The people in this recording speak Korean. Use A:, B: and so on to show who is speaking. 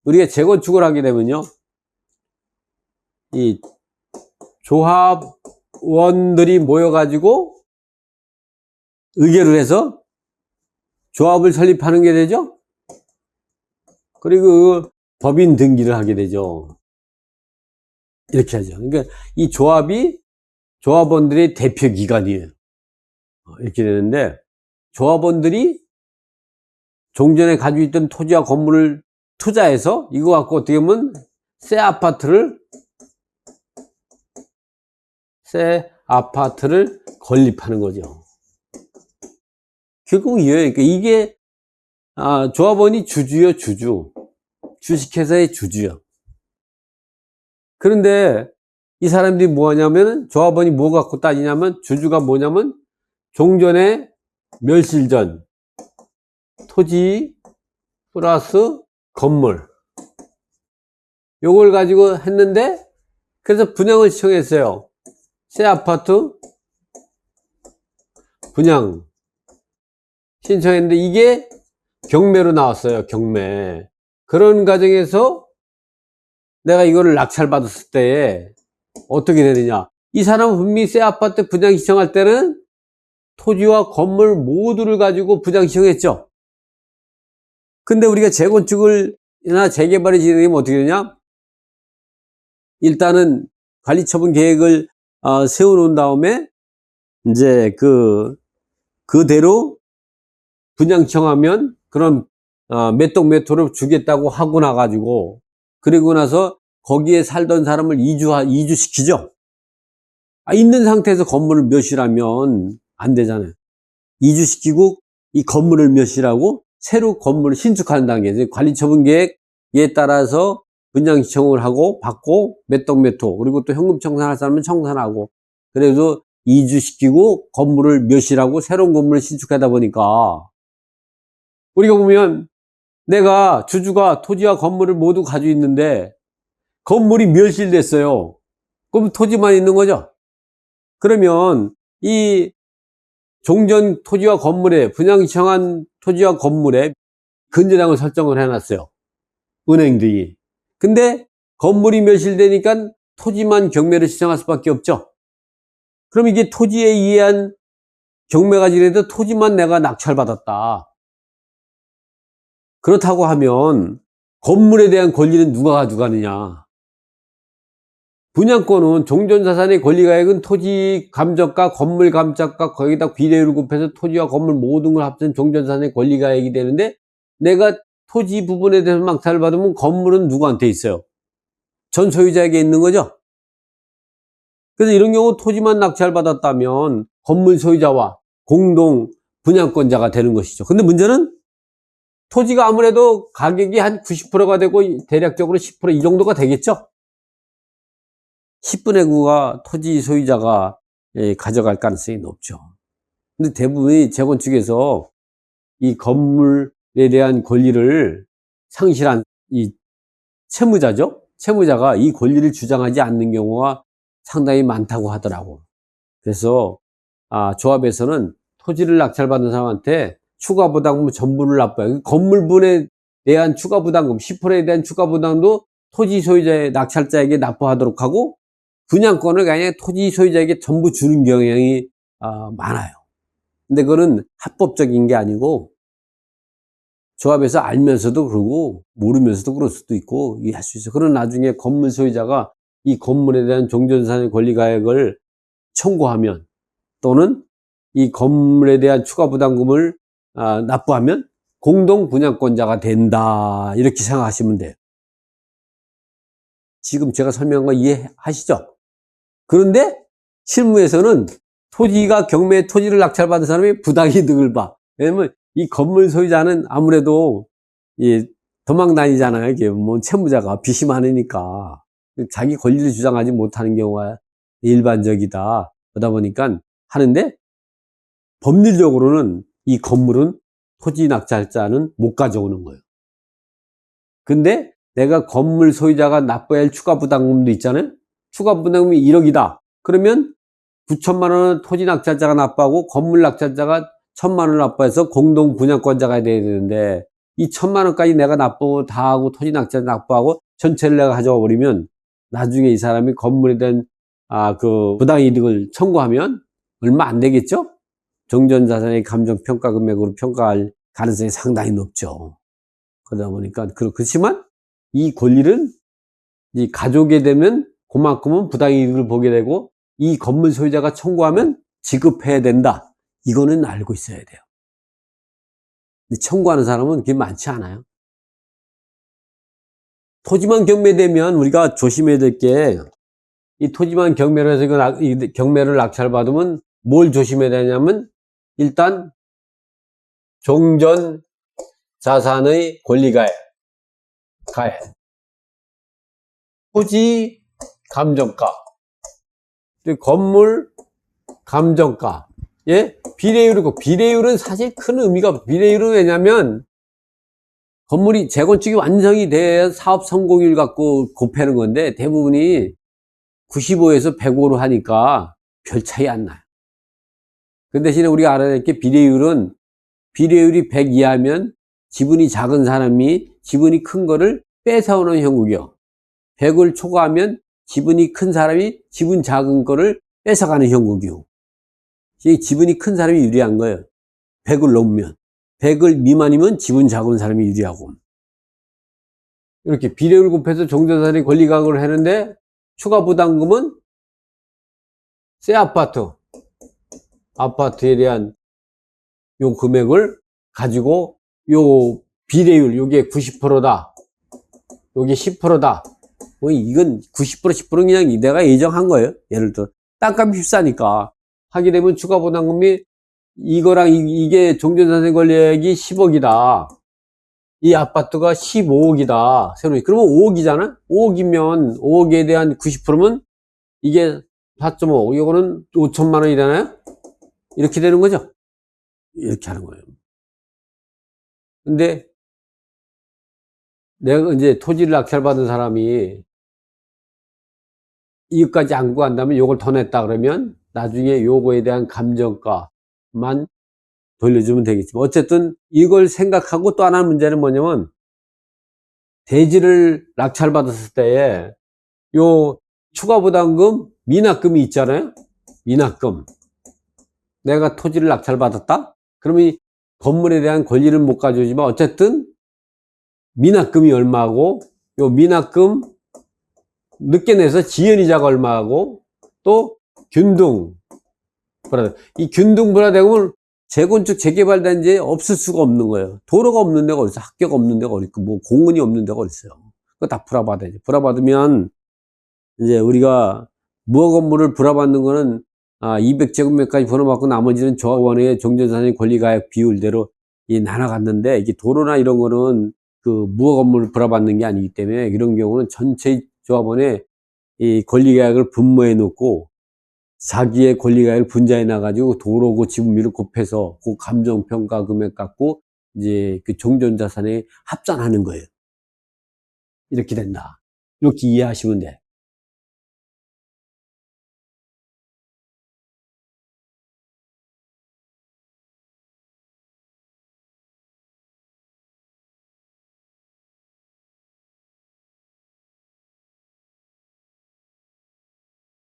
A: 우리가 재건축을 하게 되면요, 이 조합원들이 모여가지고 의결을 해서 조합을 설립하는 게 되죠. 그리고 법인 등기를 하게 되죠. 이렇게 하죠. 그러니까 이 조합이 조합원들의 대표 기관이에요. 이렇게 되는데, 조합원들이 종전에 가지고 있던 토지와 건물을 투자해서 이거 갖고 어떻게 보면 새 아파트를 건립하는 거죠. 결국 이거예요. 그러니까 이게 조합원이 주주요, 주식회사의 주주요. 그런데 이 사람들이 뭐 하냐면, 조합원이 뭐 갖고 따지냐면, 주주가 뭐냐면 종전에 멸실전 토지 플러스 건물, 요걸 가지고 했는데, 그래서 분양을 신청했어요. 새 아파트 분양 신청했는데 이게 경매로 나왔어요. 경매. 그런 과정에서 내가 이거를 낙찰받았을 때 어떻게 되느냐, 이 사람은 분명히 새 아파트 분양 신청할 때는 토지와 건물 모두를 가지고 분양 신청했죠. 근데 우리가 재건축을이나 재개발을 진행하면 어떻게 되냐, 일단은 관리처분 계획을 세워놓은 다음에 이제 그대로 분양 신청하면 그런 몇 동 몇 호를 주겠다고 하고 나가지고, 그리고 나서 거기에 살던 사람을 이주시키죠. 있는 상태에서 건물을 멸실하면 안 되잖아요. 이주시키고 이 건물을 멸실하고 새로 건물을 신축하는 단계에서 관리처분 계획에 따라서 분양 신청을 하고 받고 몇 동 몇 호, 그리고 또 현금 청산할 사람은 청산하고, 그래서 이주시키고 건물을 멸실하고 새로운 건물을 신축하다 보니까, 우리가 보면 내가 주주가 토지와 건물을 모두 가지고 있는데 건물이 멸실됐어요. 그럼 토지만 있는 거죠. 그러면 이 종전 토지와 건물에, 분양 신청한 토지와 건물에 근저당을 설정을 해놨어요, 은행들이. 근데 건물이 멸실되니까 토지만 경매를 신청할 수밖에 없죠. 그럼 이게 토지에 의한 경매가 지내도 토지만 내가 낙찰받았다. 그렇다고 하면 건물에 대한 권리는 누가 가져가느냐? 분양권은 종전자산의 권리가액은 토지 감정가, 건물 감정가, 거기다 비례율을 곱해서 토지와 건물 모든 걸 합친 종전자산의 권리가액이 되는데, 내가 토지 부분에 대해서 낙찰을 받으면 건물은 누구한테 있어요? 전 소유자에게 있는 거죠. 그래서 이런 경우 토지만 낙찰받았다면 건물 소유자와 공동 분양권자가 되는 것이죠. 근데 문제는 토지가 아무래도 가격이 한 90%가 되고 대략적으로 10% 이 정도가 되겠죠. 10분의 9가 토지 소유자가 가져갈 가능성이 높죠. 근데 대부분이 재건축에서 이 건물에 대한 권리를 상실한 이 채무자죠. 채무자가 이 권리를 주장하지 않는 경우가 상당히 많다고 하더라고. 그래서 조합에서는 토지를 낙찰받은 사람한테 추가부담금 전부를 납부해요. 건물분에 대한 추가부담금 10%에 대한 추가부담도 토지 소유자의 낙찰자에게 납부하도록 하고, 분양권을 그냥 토지 소유자에게 전부 주는 경향이 많아요. 근데 그거는 합법적인 게 아니고, 조합에서 알면서도 그러고 모르면서도 그럴 수도 있고 할 수 있어요. 그런 나중에 건물 소유자가 이 건물에 대한 종전자산의 권리가액을 청구하면, 또는 이 건물에 대한 추가부담금을 납부하면 공동 분양권자가 된다, 이렇게 생각하시면 돼요. 지금 제가 설명한 거 이해하시죠? 그런데 실무에서는 토지가 경매 토지를 낙찰받은 사람이 부당이득을 봐. 왜냐면 이 건물 소유자는 아무래도 도망 다니잖아요. 이게 뭐 채무자가 빚이 많으니까 자기 권리를 주장하지 못하는 경우가 일반적이다. 그러다 보니까 하는데, 법률적으로는 이 건물은 토지 낙찰자는 못 가져오는 거예요. 근데 내가 건물 소유자가 납부해야 할 추가 부담금도 있잖아요. 추가 부담금이 1억이다. 그러면 9천만 원은 토지 낙찰자가 납부하고 건물 낙찰자가 1,000만 원을 납부해서 공동 분양권자가 돼야 되는데, 이 1,000만 원까지 내가 납부 다 하고 토지 낙찰 납부하고 전체를 내가 가져와 버리면 나중에 이 사람이 건물에 대한 그 부당이득을 청구하면 얼마 안 되겠죠? 정전자산의 감정평가 금액으로 평가할 가능성이 상당히 높죠. 그러다 보니까 그렇지만 이 권리는 이 가져오게 되면 그만큼은 부당이익을 보게 되고 이 건물 소유자가 청구하면 지급해야 된다. 이거는 알고 있어야 돼요. 근데 청구하는 사람은 그게 많지 않아요. 토지만 경매되면 우리가 조심해야 될 게, 이 토지만 경매를 해서 이 경매를 낙찰받으면 뭘 조심해야 되냐면, 일단 종전 자산의 권리가액, 토지 감정가, 건물 감정가, 예? 비례율이고, 비례율은 사실 큰 의미가 없어요. 비례율은 왜냐면, 건물이 재건축이 완성이 돼야 사업 성공률 갖고 곱하는 건데, 대부분이 95에서 105로 하니까 별 차이 안 나요. 그 대신에 우리가 알아야 될 게 비례율이 100 이하면 지분이 작은 사람이 지분이 큰 거를 뺏어오는 형국이요. 100을 초과하면 지분이 큰 사람이 지분 작은 거를 뺏어가는 형국이요. 지분이 큰 사람이 유리한 거예요. 100을 넘으면. 100을 미만이면 지분 작은 사람이 유리하고. 이렇게 비례율 곱해서 종전자산의 권리가액을 하는데, 추가 부담금은 새 아파트에 대한 요 금액을 가지고 요 비례율, 요게 90%다. 요게 10%다. 뭐 이건 90%, 10%는 그냥 내가 예정한 거예요. 예를 들어. 땅값이 비싸니까. 하게 되면 추가 부담금이 이거랑 이게 종전자산 권리액이 10억이다. 이 아파트가 15억이다. 새로. 그러면 5억이잖아? 5억이면 5억에 대한 90%면 이게 4.5, 이거는 5천만 원이잖아요? 이렇게 되는 거죠. 이렇게 하는 거예요. 근데 내가 이제 토지를 낙찰받은 사람이 이것까지 안 구한다면 요걸 더 냈다 그러면 나중에 요거에 대한 감정가만 돌려주면 되겠지만, 어쨌든 이걸 생각하고 또 하나 문제는 뭐냐면, 대지를 낙찰받았을 때에 요 추가부담금 미납금이 있잖아요. 미납금. 내가 토지를 낙찰받았다? 그러면 이 건물에 대한 권리를 못 가져오지만 어쨌든 미납금이 얼마고, 요 미납금 늦게 내서 지연이자가 얼마고, 또 균등 불화대금. 이 균등 불화대금을 재건축 재개발 단지에 없을 수가 없는 거예요. 도로가 없는 데가 어딨어? 학교가 없는 데가 어딨고, 뭐 공원이 없는 데가 어딨어요? 그거 다 불화받아야지. 불화받으면 이제 우리가 무허 건물을 불화받는 거는 200제곱미터까지 불화받고 나머지는 조합원의 종전자산의 권리가액 비율대로 나눠갔는데, 이게 도로나 이런 거는 그 무허 건물을 불화받는 게 아니기 때문에 이런 경우는 전체 조합원의 이 권리가액을 분모해 놓고 자기의 권리가액을 분자해 놔가지고 도로고 지분비를 곱해서 그 감정평가 금액 갖고 이제 그 종전자산에 합산하는 거예요. 이렇게 된다. 이렇게 이해하시면 돼.